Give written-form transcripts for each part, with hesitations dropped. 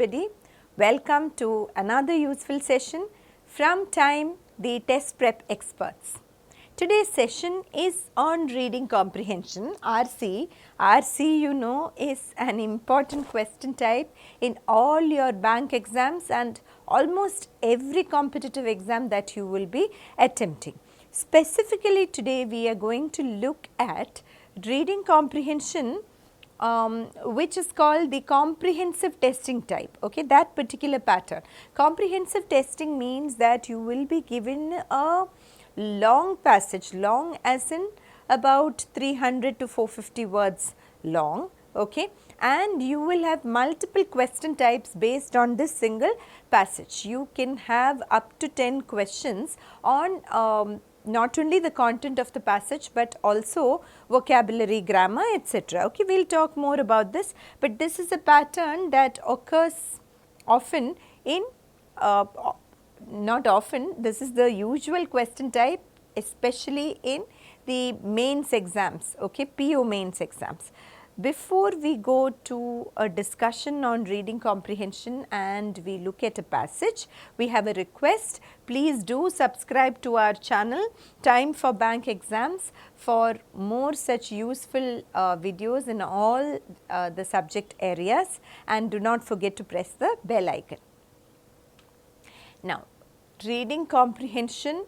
everybody. Welcome to another useful session from T.I.M.E, the test prep experts. Today's session is on reading comprehension, RC. RC, you know, is an important question type in all your bank exams and almost every competitive exam that you will be attempting. Specifically today we are going to look at reading comprehension which is called the comprehensive testing type, okay, that particular pattern. Comprehensive testing means that you will be given a long passage, long as in about 300 to 450 words long, okay, and you will have multiple question types based on this single passage. You can have up to 10 questions on not only the content of the passage, but also vocabulary, grammar, etc. Okay, we will talk more about this, but this is a pattern that occurs often in, not often, this is the usual question type, especially in the mains exams, okay, PO mains exams. Before we go to a discussion on reading comprehension and we look at a passage, we have a request. Please do subscribe to our channel Time for Bank Exams for more such useful videos in all the subject areas, and do not forget to press the bell icon. Now, reading comprehension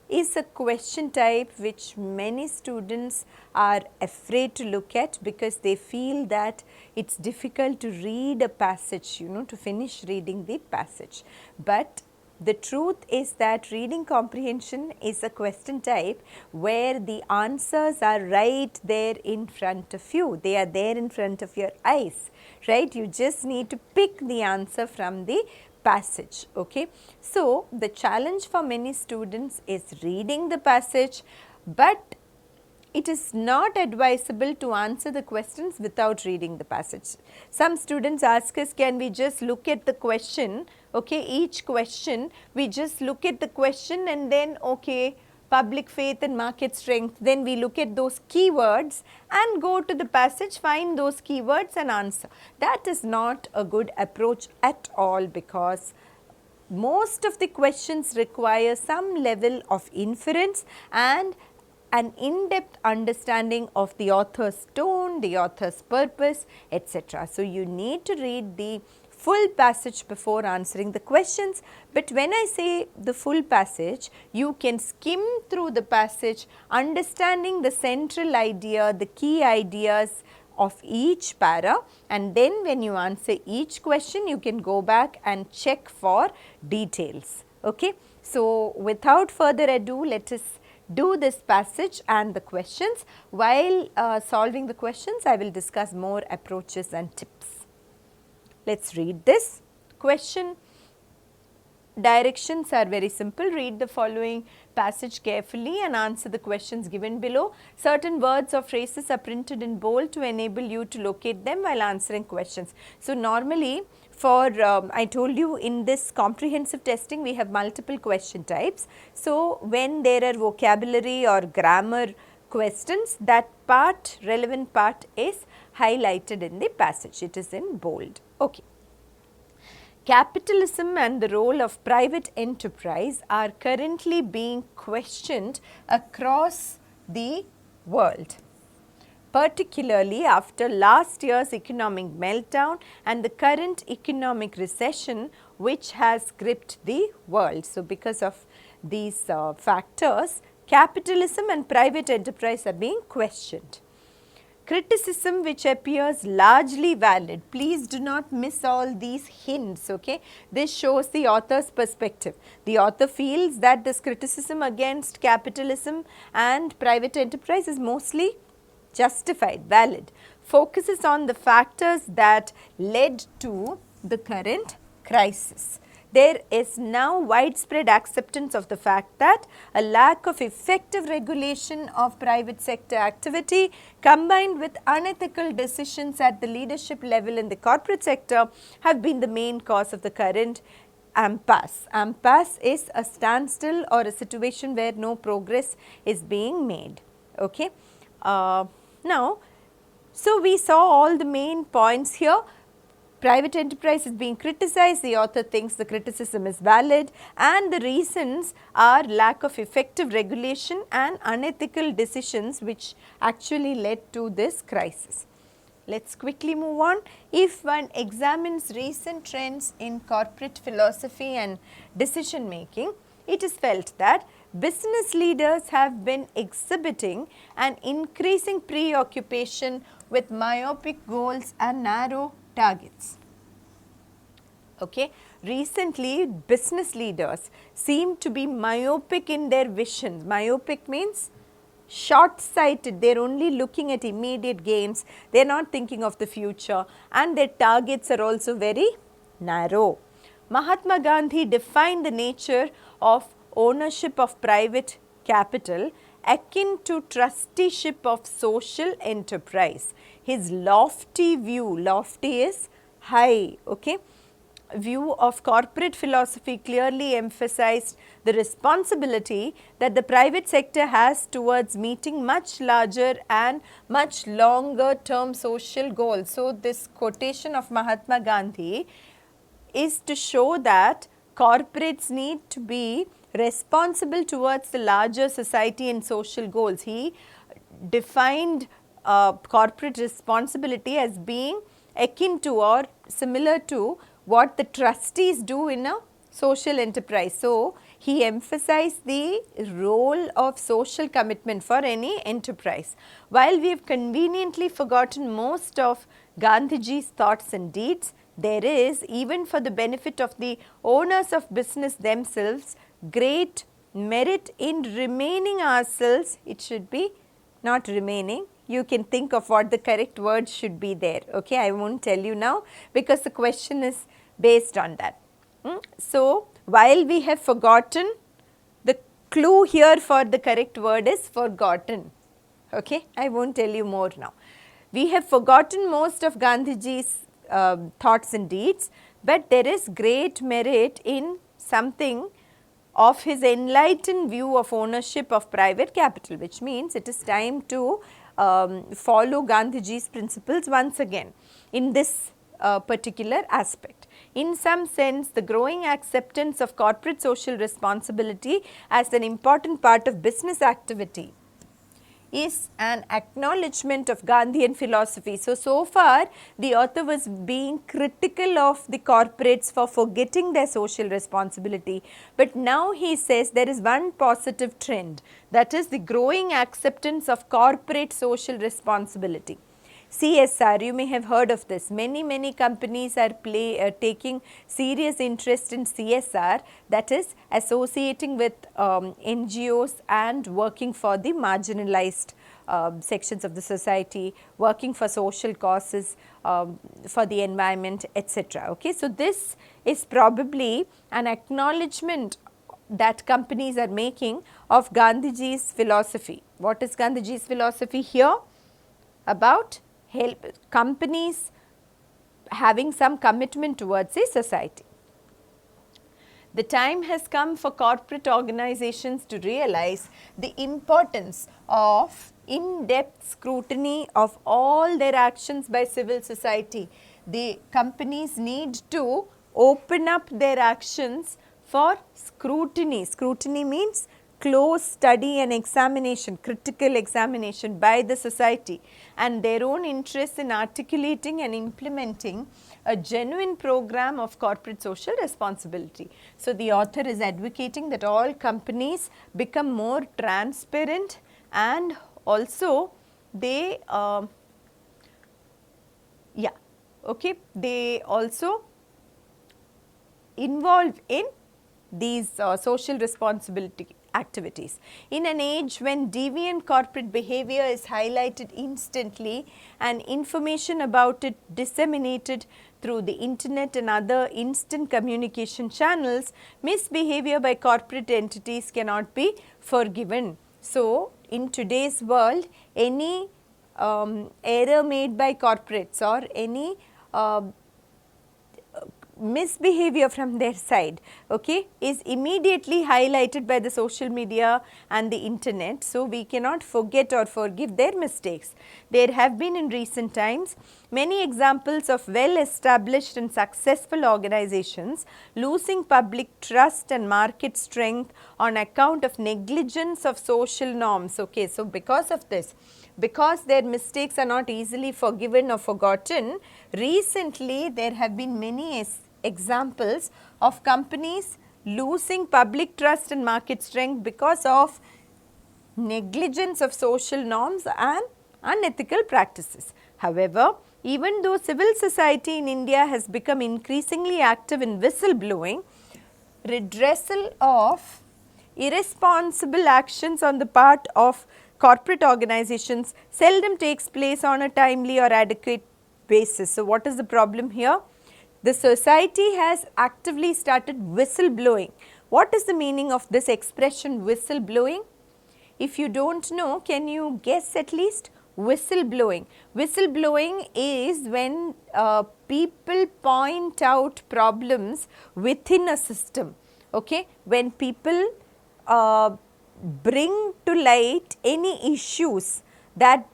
is a question type which many students are afraid to look at because they feel that it's difficult to read a passage, you know, to finish reading the passage. But the truth is that reading comprehension is a question type where the answers are right there in front of you. They are there in front of your eyes, right? You just need to pick the answer from the passage, okay. So, the challenge for many students is reading the passage, but it is not advisable to answer the questions without reading the passage. Some students ask us, can we just look at the question, okay, each question, we just look at the question and then, okay, public faith and market strength, then we look at those keywords and go to the passage, find those keywords and answer. That is not a good approach at all, because most of the questions require some level of inference and an in-depth understanding of the author's tone, the author's purpose, etc. So, you need to read the full passage before answering the questions, but when I say the full passage, you can skim through the passage understanding the central idea, the key ideas of each para, and then when you answer each question you can go back and check for details, okay. So, without further ado, let us do this passage and the questions. While solving the questions, I will discuss more approaches and tips. Let us read this question. Directions are very simple. Read the following passage carefully and answer the questions given below. Certain words or phrases are printed in bold to enable you to locate them while answering questions. So, normally for I told you in this comprehensive testing we have multiple question types. So, when there are vocabulary or grammar questions, that part, relevant part is highlighted in the passage, it is in bold. Okay. Capitalism and the role of private enterprise are currently being questioned across the world, particularly after last year's economic meltdown and the current economic recession which has gripped the world. So, because of these factors, capitalism and private enterprise are being questioned. Criticism which appears largely valid, please do not miss all these hints, okay. This shows the author's perspective. The author feels that this criticism against capitalism and private enterprise is mostly justified, valid, focuses on the factors that led to the current crisis. There is now widespread acceptance of the fact that a lack of effective regulation of private sector activity combined with unethical decisions at the leadership level in the corporate sector have been the main cause of the current impasse. Impasse is a standstill or a situation where no progress is being made, okay. Now, so we saw all the main points here. private enterprise is being criticized, the author thinks the criticism is valid, and the reasons are lack of effective regulation and unethical decisions which actually led to this crisis. Let us quickly move on. If one examines recent trends in corporate philosophy and decision making, it is felt that business leaders have been exhibiting an increasing preoccupation with myopic goals and narrow targets. Okay. Recently, business leaders seem to be myopic in their vision. Myopic means short-sighted, they are only looking at immediate gains, they are not thinking of the future, and their targets are also very narrow. Mahatma Gandhi defined the nature of ownership of private capital akin to trusteeship of social enterprise. His lofty view, lofty is high, okay, view of corporate philosophy clearly emphasized the responsibility that the private sector has towards meeting much larger and much longer term social goals. So, this quotation of Mahatma Gandhi is to show that corporates need to be responsible towards the larger society and social goals. He defined corporate responsibility as being akin to or similar to what the trustees do in a social enterprise. So, he emphasized the role of social commitment for any enterprise. While we have conveniently forgotten most of Gandhiji's thoughts and deeds, there is, even for the benefit of the owners of business themselves, great merit in remaining ourselves. It should be not remaining. You can think of what the correct word should be there. Okay, I won't tell you now because the question is based on that. So, while we have forgotten, the clue here for the correct word is forgotten. Okay, I won't tell you more now. We have forgotten most of Gandhiji's thoughts and deeds, but there is great merit in something of his enlightened view of ownership of private capital, which means it is time to follow Gandhiji's principles once again in this particular aspect. In some sense, the growing acceptance of corporate social responsibility as an important part of business activity is an acknowledgement of Gandhian philosophy. So far the author was being critical of the corporates for forgetting their social responsibility, but now he says there is one positive trend, that is the growing acceptance of corporate social responsibility. CSR, you may have heard of this. Many companies are taking serious interest in CSR, that is associating with NGOs and working for the marginalized sections of the society, working for social causes, for the environment, etc. Okay, so this is probably an acknowledgement that companies are making of Gandhiji's philosophy. What is Gandhiji's philosophy here? About help companies having some commitment towards a society. The time has come for corporate organizations to realize the importance of in-depth scrutiny of all their actions by civil society. The companies need to open up their actions for scrutiny. Scrutiny means close study and examination, critical examination by the society, and their own interest in articulating and implementing a genuine program of corporate social responsibility. So, the author is advocating that all companies become more transparent and also they they also involve in these social responsibility activities. In an age when deviant corporate behavior is highlighted instantly and information about it disseminated through the internet and other instant communication channels, misbehavior by corporate entities cannot be forgiven. So, in today's world, any error made by corporates or any misbehavior from their side, okay, is immediately highlighted by the social media and the internet. So, we cannot forget or forgive their mistakes. There have been in recent times many examples of well established and successful organizations losing public trust and market strength on account of negligence of social norms. Okay, so, because of this, because their mistakes are not easily forgiven or forgotten, recently there have been many examples of companies losing public trust and market strength because of negligence of social norms and unethical practices. However, even though civil society in India has become increasingly active in whistleblowing, redressal of irresponsible actions on the part of corporate organizations seldom takes place on a timely or adequate basis. So, what is the problem here? The society has actively started whistleblowing. What is the meaning of this expression whistleblowing? If you do not know, can you guess at least? Whistleblowing. Whistleblowing is when people point out problems within a system. Okay? When people bring to light any issues that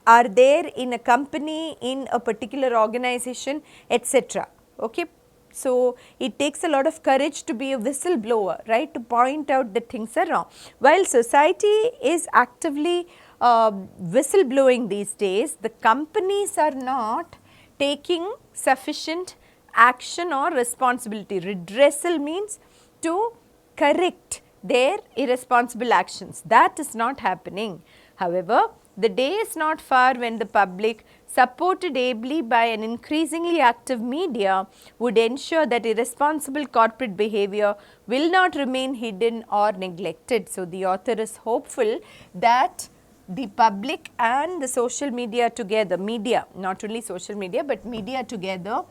are there in a company, in a particular organization, etc. Okay. So, it takes a lot of courage to be a whistleblower, right, to point out that things are wrong. While society is actively whistleblowing these days, the companies are not taking sufficient action or responsibility. Redressal means to correct their irresponsible actions. That is not happening. However, the day is not far when the public, supported ably by an increasingly active media, would ensure that irresponsible corporate behavior will not remain hidden or neglected. So, the author is hopeful that the public and the social media together, media, not only social media, but media together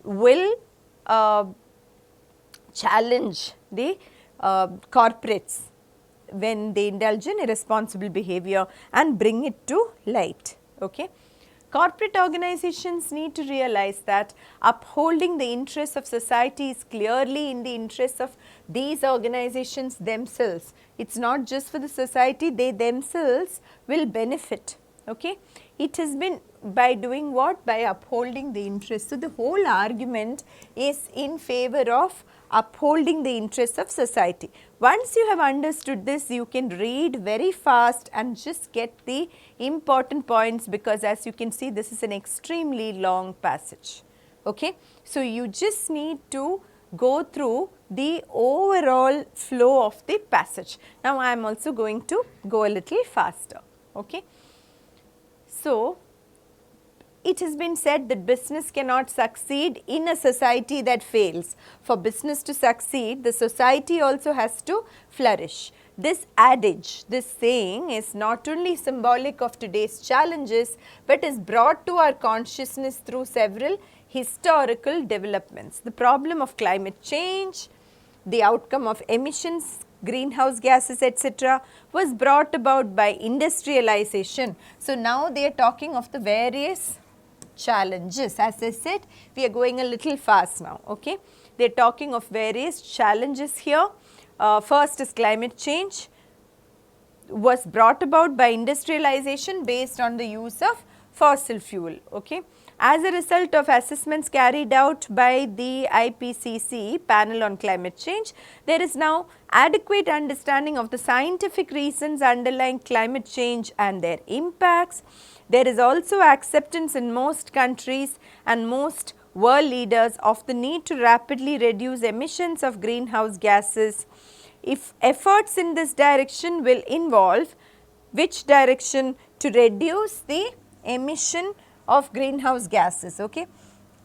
will challenge the corporates when they indulge in irresponsible behavior and bring it to light. Okay. Corporate organizations need to realize that upholding the interests of society is clearly in the interests of these organizations themselves. It is not just for the society, they themselves will benefit. Okay. It has been by doing what? By upholding the interests. So, the whole argument is in favor of upholding the interests of society. Once you have understood this, you can read very fast and just get the important points, because as you can see, this is an extremely long passage. Okay? So, you just need to go through the overall flow of the passage. Now, I am also going to go a little faster. Okay? So, it has been said that business cannot succeed in a society that fails. For business to succeed, the society also has to flourish. This adage, this saying is not only symbolic of today's challenges, but is brought to our consciousness through several historical developments. The problem of climate change, the outcome of emissions, greenhouse gases, etc., was brought about by industrialization. So, now they are talking of the various challenges. As I said, we are going a little fast now. Okay? They are talking of various challenges here. First is climate change was brought about by industrialization based on the use of fossil fuel. Okay? As a result of assessments carried out by the IPCC panel on climate change, there is now adequate understanding of the scientific reasons underlying climate change and their impacts. There is also acceptance in most countries and most world leaders of the need to rapidly reduce emissions of greenhouse gases. If efforts in this direction will involve, which direction? To reduce the emission of greenhouse gases, okay,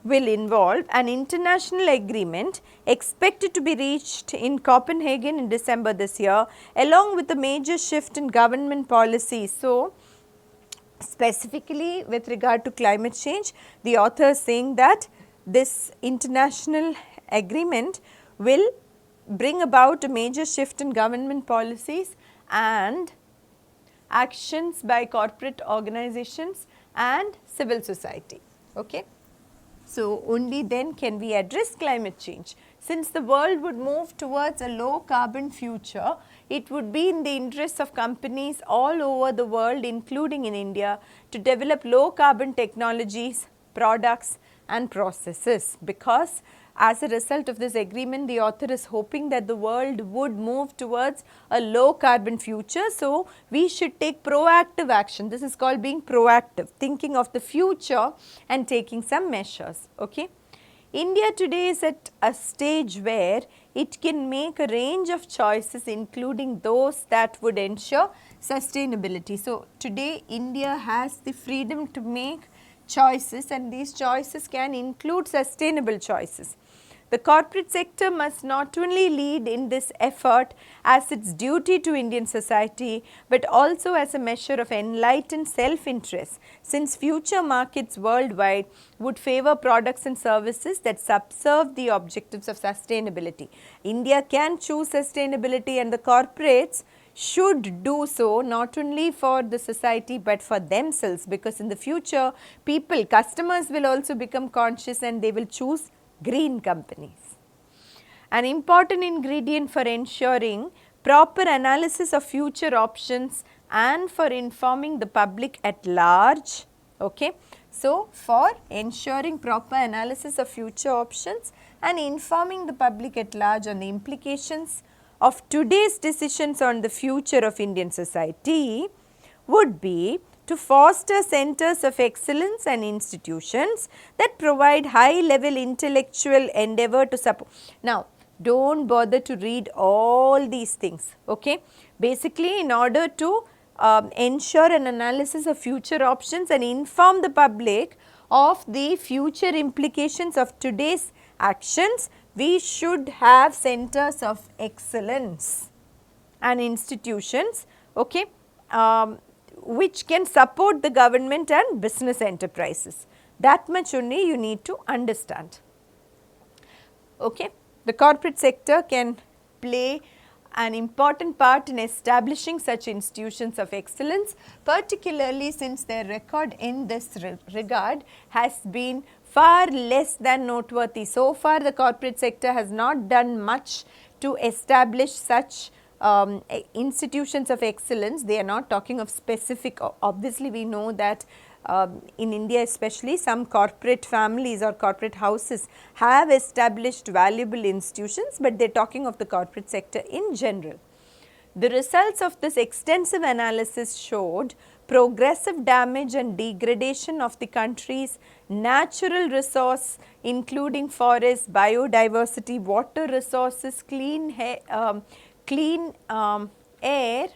will involve an international agreement expected to be reached in Copenhagen in December this year, along with a major shift in government policy. So, specifically with regard to climate change, the author is saying that this international agreement will bring about a major shift in government policies and actions by corporate organizations and civil society. Okay. So, only then can we address climate change. Since the world would move towards a low carbon future, it would be in the interest of companies all over the world, including in India, to develop low carbon technologies, products and processes, because as a result of this agreement, the author is hoping that the world would move towards a low carbon future. So, we should take proactive action. This is called being proactive, thinking of the future and taking some measures. Okay. India today is at a stage where it can make a range of choices, including those that would ensure sustainability. So, today India has the freedom to make choices, and these choices can include sustainable choices. The corporate sector must not only lead in this effort as its duty to Indian society, but also as a measure of enlightened self-interest, since future markets worldwide would favor products and services that subserve the objectives of sustainability. India can choose sustainability, and the corporates should do so not only for the society but for themselves, because in the future people, customers will also become conscious and they will choose green companies. An important ingredient for ensuring proper analysis of future options and for informing the public at large. Okay. So, for ensuring proper analysis of future options and informing the public at large on the implications of today's decisions on the future of Indian society would be to foster centers of excellence and institutions that provide high level intellectual endeavor to support. Now, do not bother to read all these things. Okay. Basically, in order to ensure an analysis of future options and inform the public of the future implications of today's actions, we should have centers of excellence and institutions, okay, which can support the government and business enterprises. That much only you need to understand. Okay. The corporate sector can play an important part in establishing such institutions of excellence, particularly since their record in this regard has been far less than noteworthy. So far, the corporate sector has not done much to establish such institutions of excellence. They are not talking of specific, obviously we know that in India especially, some corporate families or corporate houses have established valuable institutions, but they are talking of the corporate sector in general. The results of this extensive analysis showed progressive damage and degradation of the country's natural resource, including forests, biodiversity, water resources, clean air.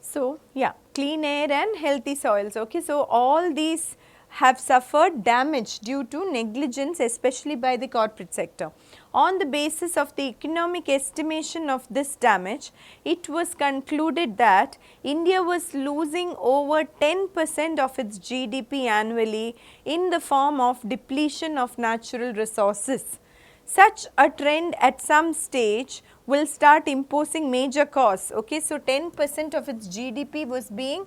So, yeah, clean air and healthy soils. Okay. So, all these have suffered damage due to negligence, especially by the corporate sector. On the basis of the economic estimation of this damage, it was concluded that India was losing over 10% of its GDP annually in the form of depletion of natural resources. Such a trend at some stage will start imposing major costs. Okay. So, 10% of its GDP was being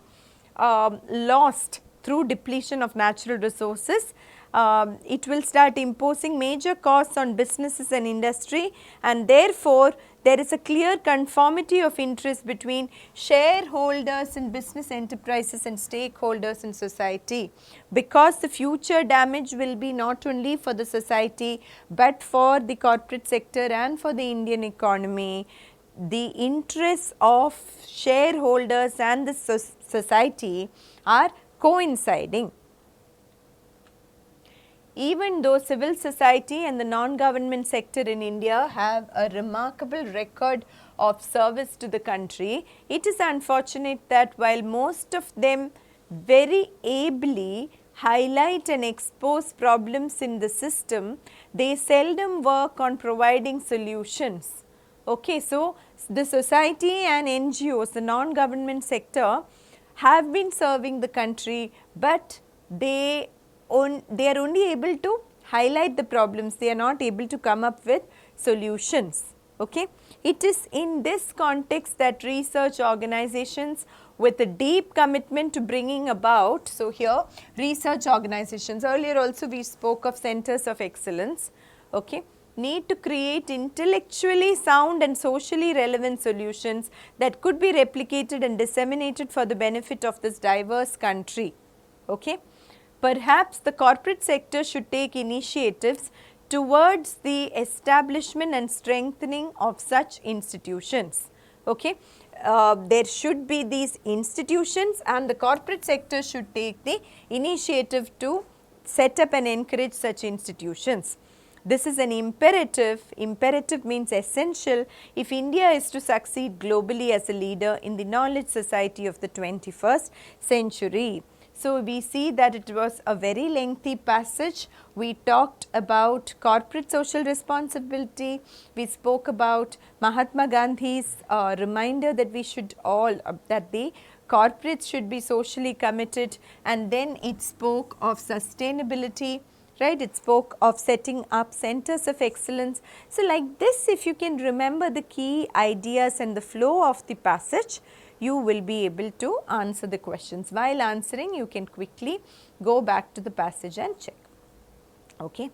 lost through depletion of natural resources. It will start imposing major costs on businesses and industry, and therefore, there is a clear conformity of interest between shareholders in business enterprises and stakeholders in society, because the future damage will be not only for the society, but for the corporate sector and for the Indian economy. The interests of shareholders and the society are coinciding. Even though civil society and the non-government sector in India have a remarkable record of service to the country, it is unfortunate that while most of them very ably highlight and expose problems in the system, they seldom work on providing solutions. Okay, so, the society and NGOs, the non-government sector, have been serving the country, but they are only able to highlight the problems, they are not able to come up with solutions. Okay. It is in this context that research organizations with a deep commitment to bringing about, so here research organizations, earlier also we spoke of centers of excellence, okay, need to create intellectually sound and socially relevant solutions that could be replicated and disseminated for the benefit of this diverse country. Okay. Perhaps the corporate sector should take initiatives towards the establishment and strengthening of such institutions. Okay. There should be these institutions and the corporate sector should take the initiative to set up and encourage such institutions. This is an imperative. Imperative means essential if India is to succeed globally as a leader in the knowledge society of the 21st century. So, we see that it was a very lengthy passage. We talked about corporate social responsibility. We spoke about Mahatma Gandhi's reminder that we should all, that the corporates should be socially committed, and then it spoke of sustainability. Right, it spoke of setting up centers of excellence. So, like this, if you can remember the key ideas and the flow of the passage, you will be able to answer the questions. While answering, you can quickly go back to the passage and check. Okay.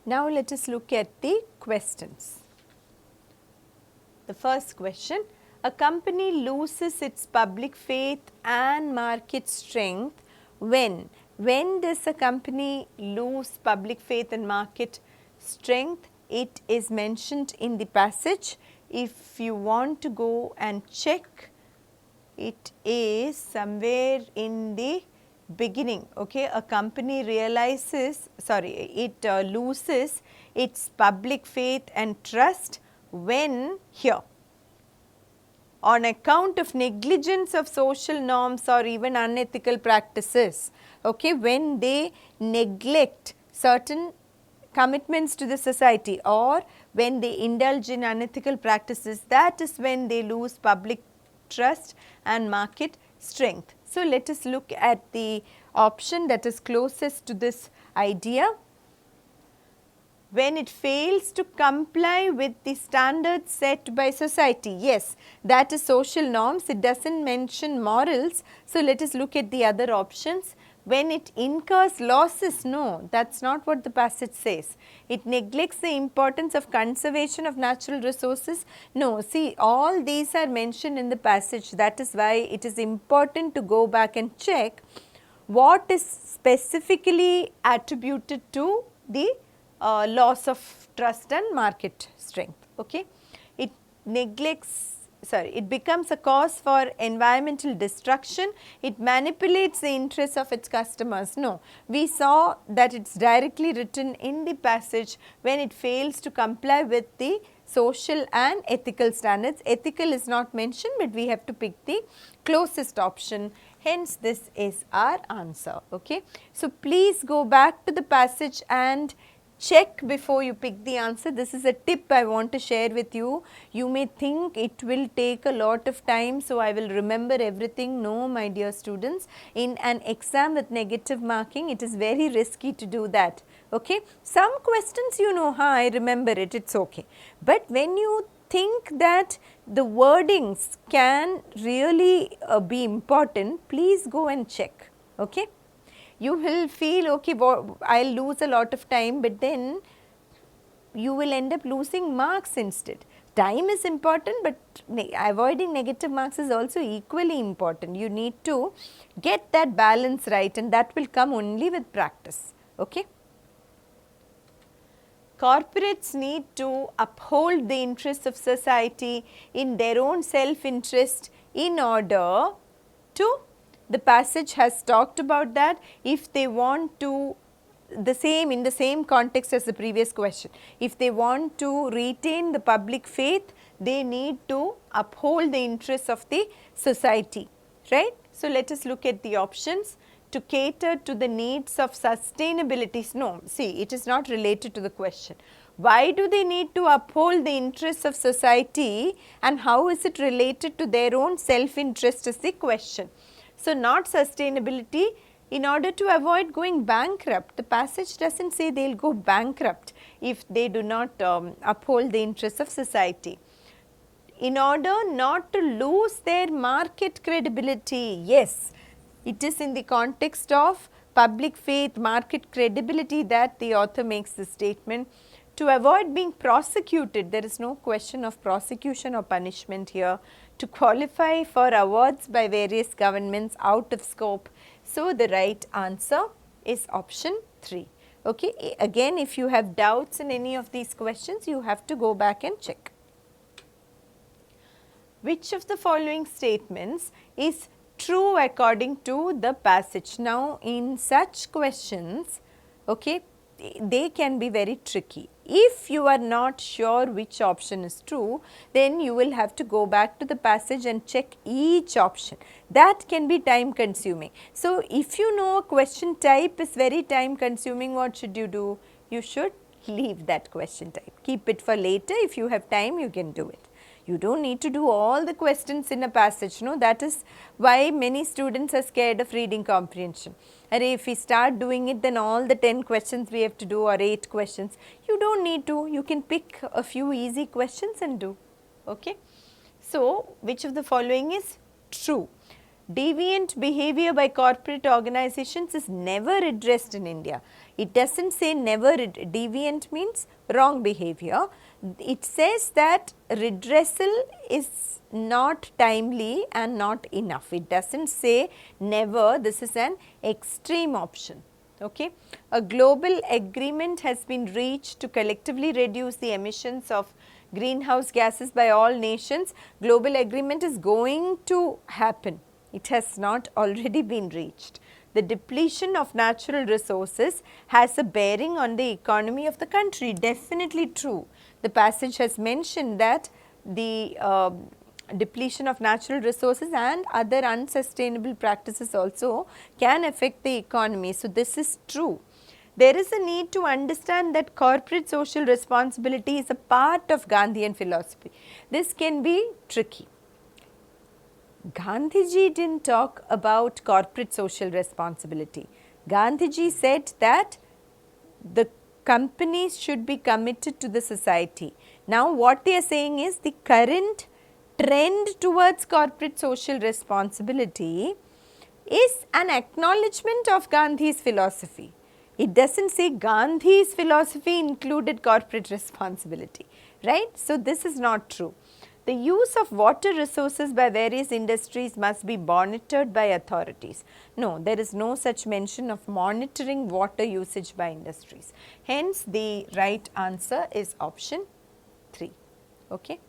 Now, let us look at the questions. The first question, a company loses its public faith and market strength when? When does a company lose public faith and market strength? It is mentioned in the passage. If you want to go and check, it is somewhere in the beginning. Okay, a company realizes, it loses its public faith and trust when here, on account of negligence of social norms or even unethical practices. Okay, when they neglect certain commitments to the society or when they indulge in unethical practices, that is when they lose public trust and market strength. So, let us look at the option that is closest to this idea. When it fails to comply with the standards set by society, yes, that is social norms, it does not mention morals. So, let us look at the other options. When it incurs losses, no, that is not what the passage says. It neglects the importance of conservation of natural resources, no. See, all these are mentioned in the passage. That is why it is important to go back and check what is specifically attributed to the loss of trust and market strength. Okay. It neglects, it becomes a cause for environmental destruction, it manipulates the interests of its customers. No, we saw that it is directly written in the passage when it fails to comply with the social and ethical standards. Ethical is not mentioned, but we have to pick the closest option. Hence, this is our answer. Okay. So, please go back to the passage and check before you pick the answer. This is a tip I want to share with you. You may think it will take a lot of time, so I will remember everything. No, my dear students, in an exam with negative marking, it is very risky to do that. Okay. Some questions you know, I remember it, it is okay. But when you think that the wordings can really be important, please go and check. Okay. You will feel, okay, I will lose a lot of time, but then you will end up losing marks instead. Time is important, but avoiding negative marks is also equally important. You need to get that balance right, and that will come only with practice. Okay. Corporates need to uphold the interests of society in their own self-interest in order to, the passage has talked about that, if they want to, in the same context as the previous question, if they want to retain the public faith, they need to uphold the interests of the society, right. So, let us look at the options. To cater to the needs of sustainability, no, see, it is not related to the question. Why do they need to uphold the interests of society and how is it related to their own self-interest is the question. So, not sustainability, in order to avoid going bankrupt. The passage does not say they will go bankrupt if they do not uphold the interests of society. in order not to lose their market credibility. Yes, it is in the context of public faith, market credibility that the author makes this statement. To avoid being prosecuted, there is no question of prosecution or punishment here. To qualify for awards by various governments out of scope. So, the right answer is option 3. Okay. Again, if you have doubts in any of these questions, you have to go back and check. Which of the following statements is true according to the passage? Now, in such questions, okay, they can be very tricky. If you are not sure which option is true, then you will have to go back to the passage and check each option. That can be time consuming. So, if you know a question type is very time consuming, what should you do? You should leave that question type. Keep it for later. If you have time, you can do it. You do not need to do all the questions in a passage, no, that is why many students are scared of reading comprehension. And if we start doing it, then all the 10 questions we have to do or 8 questions, you do not need to, you can pick a few easy questions and do, okay. So, which of the following is true? Deviant behavior by corporate organizations is never addressed in India. It does not say never, deviant means wrong behavior. It says that redressal is not timely and not enough. It does not say never, this is an extreme option. Okay. A global agreement has been reached to collectively reduce the emissions of greenhouse gases by all nations. Global agreement is going to happen. It has not already been reached. The depletion of natural resources has a bearing on the economy of the country. Definitely true. The passage has mentioned that the depletion of natural resources and other unsustainable practices also can affect the economy. So, this is true. There is a need to understand that corporate social responsibility is a part of Gandhian philosophy. This can be tricky. Gandhiji did not talk about corporate social responsibility. Gandhiji said that the companies should be committed to the society. Now, what they are saying is the current trend towards corporate social responsibility is an acknowledgement of Gandhi's philosophy. It does not say Gandhi's philosophy included corporate responsibility, right. So, this is not true. The use of water resources by various industries must be monitored by authorities. No, there is no such mention of monitoring water usage by industries. Hence, the right answer is option 3. Okay.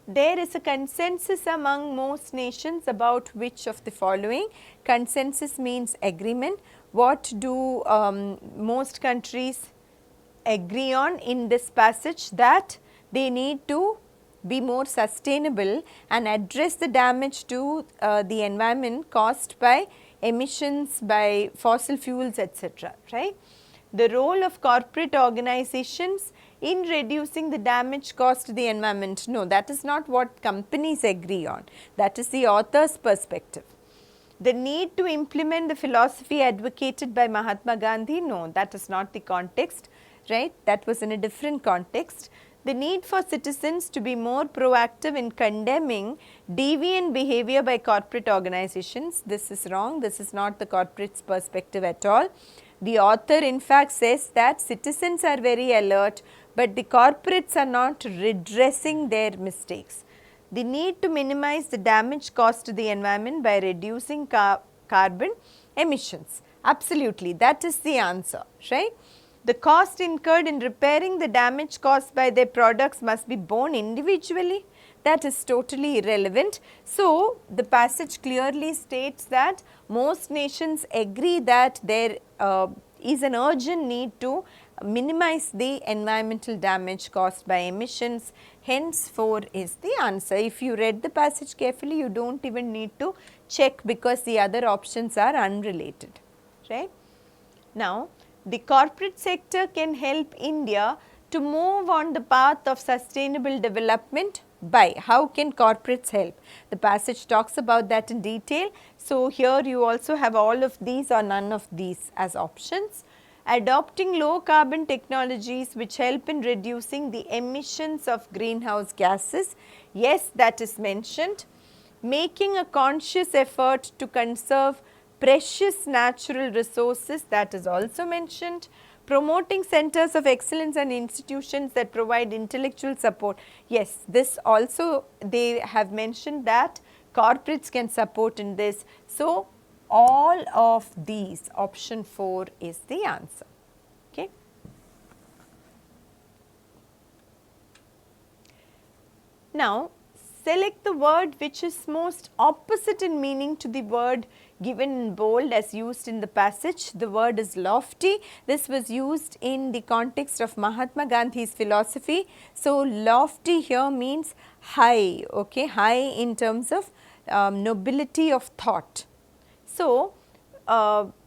There is a consensus among most nations about which of the following. Consensus means agreement. What do most countries agree on in this passage? That they need to be more sustainable and address the damage to the environment caused by emissions, by fossil fuels, etc. Right? The role of corporate organizations in reducing the damage caused to the environment. No, that is not what companies agree on. That is the author's perspective. The need to implement the philosophy advocated by Mahatma Gandhi. No, that is not the context. Right, that was in a different context. The need for citizens to be more proactive in condemning deviant behavior by corporate organizations. This is wrong, this is not the corporate's perspective at all. The author in fact says that citizens are very alert, but the corporates are not redressing their mistakes. The need to minimize the damage caused to the environment by reducing carbon emissions. Absolutely, that is the answer, right. The cost incurred in repairing the damage caused by their products must be borne individually. That is totally irrelevant. So, the passage clearly states that most nations agree that there is an urgent need to minimize the environmental damage caused by emissions. Hence, 4 is the answer. If you read the passage carefully, you do not even need to check because the other options are unrelated, right. Now, the corporate sector can help India to move on the path of sustainable development by. How can corporates help? The passage talks about that in detail. So, here you also have all of these or none of these as options. adopting low carbon technologies which help in reducing the emissions of greenhouse gases. Yes, that is mentioned. Making a conscious effort to conserve precious natural resources, that is also mentioned. Promoting centers of excellence and institutions that provide intellectual support. Yes, this also they have mentioned that corporates can support in this. So, all of these, option 4 is the answer. Okay. Now, select the word which is most opposite in meaning to the word given in bold as used in the passage. The word is lofty. This was used in the context of Mahatma Gandhi's philosophy. So, lofty here means high, okay, high in terms of nobility of thought. So,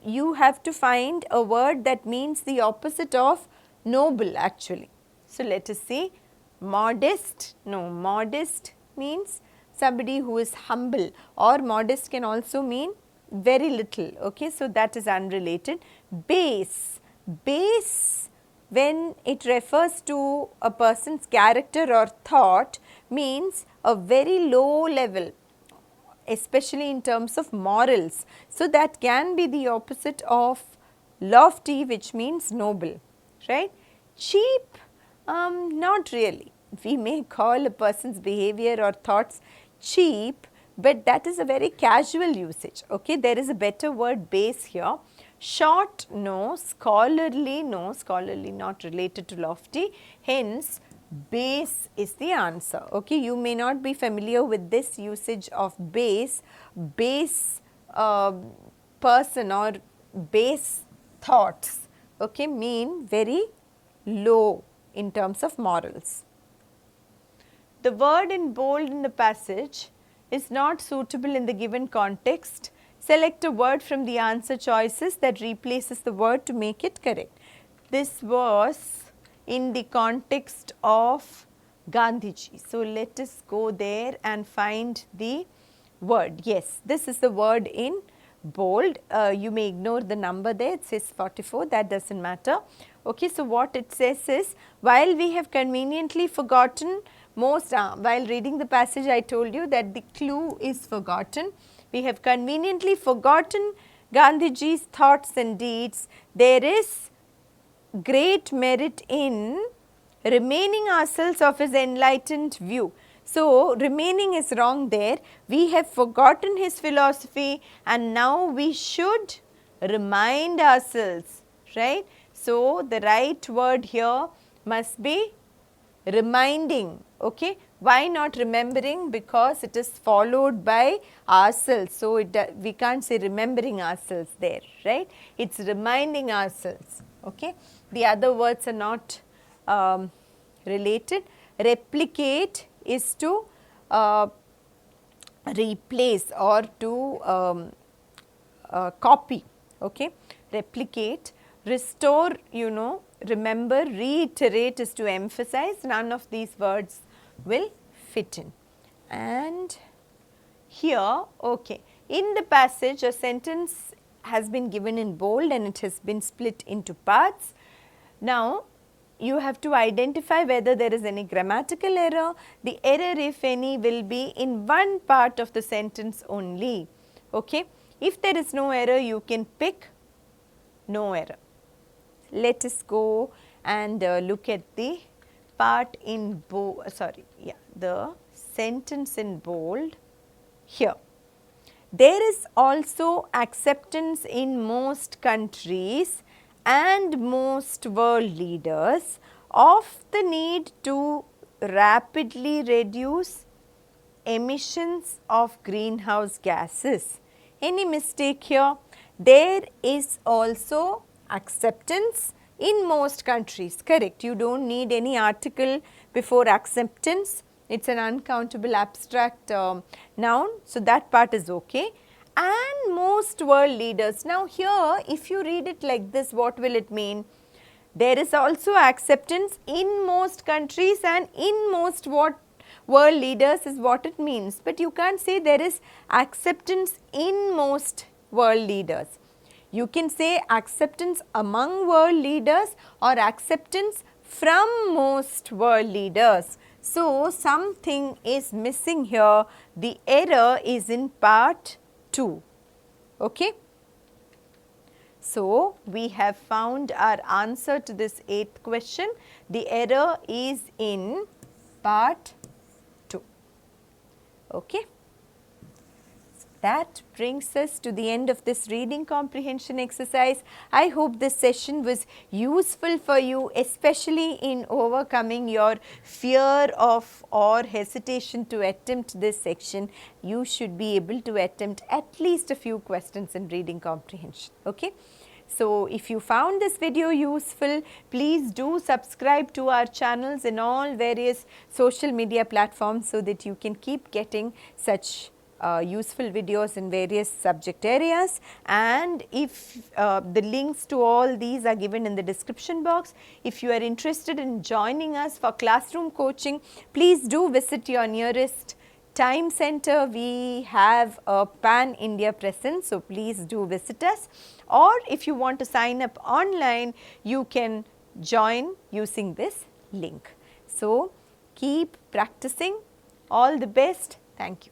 you have to find a word that means the opposite of noble actually. So, let us see. Modest, no, modest means somebody who is humble, or modest can also mean very little, okay. So, that is unrelated. Base, base when it refers to a person's character or thought means a very low level, especially in terms of morals. So, that can be the opposite of lofty, which means noble, right. Cheap, not really. We may call a person's behavior or thoughts cheap, but that is a very casual usage, okay. There is a better word, base here. Short, no. Scholarly, no. Scholarly not related to lofty, hence base is the answer, okay. You may not be familiar with this usage of base. Base person or base thoughts, okay, mean very low in terms of morals. The word in bold in the passage is not suitable in the given context. Select a word from the answer choices that replaces the word to make it correct. This was in the context of Gandhiji. So, let us go there and find the word. Yes, this is the word in bold. You may ignore the number there, it says 44, that does not matter. Okay, so, what it says is, while we have conveniently forgotten most, while reading the passage I told you that the clue is forgotten. We have conveniently forgotten Gandhiji's thoughts and deeds. There is great merit in remaining ourselves of his enlightened view. So, remaining is wrong there. We have forgotten his philosophy and now we should remind ourselves, right. So, the right word here must be reminding, okay. Why not remembering? Because it is followed by ourselves. So, we can't say remembering ourselves there, right. It is reminding ourselves, okay. The other words are not related. Replicate is to replace or to copy, okay. Replicate. Restore, you know, remember. Reiterate is to emphasize. None of these words will fit in. And here, okay, in the passage a sentence has been given in bold and it has been split into parts. Now, you have to identify whether there is any grammatical error. The error, if any, will be in one part of the sentence only, okay. If there is no error, you can pick no error. Let us go and look at the part in the sentence in bold here. There is also acceptance in most countries and most world leaders of the need to rapidly reduce emissions of greenhouse gases. Any mistake here? There is also acceptance in most countries, correct. You do not need any article before acceptance, it is an uncountable abstract noun. So, that part is okay. And most world leaders. Now, here if you read it like this, what will it mean? There is also acceptance in most countries and in most world leaders is what it means, but you can't say there is acceptance in most world leaders. You can say acceptance among world leaders or acceptance from most world leaders. So, something is missing here. The error is in part 2. Okay. So, we have found our answer to this 8th question. The error is in part 2. Okay. That brings us to the end of this reading comprehension exercise. I hope this session was useful for you, especially in overcoming your fear of or hesitation to attempt this section. You should be able to attempt at least a few questions in reading comprehension. Okay. So, if you found this video useful, please do subscribe to our channels in all various social media platforms so that you can keep getting such useful videos in various subject areas. And if the links to all these are given in the description box, if you are interested in joining us for classroom coaching, please do visit your nearest Time Center. We have a pan-India presence, so please do visit us. Or if you want to sign up online, you can join using this link. So, keep practicing. All the best. Thank you.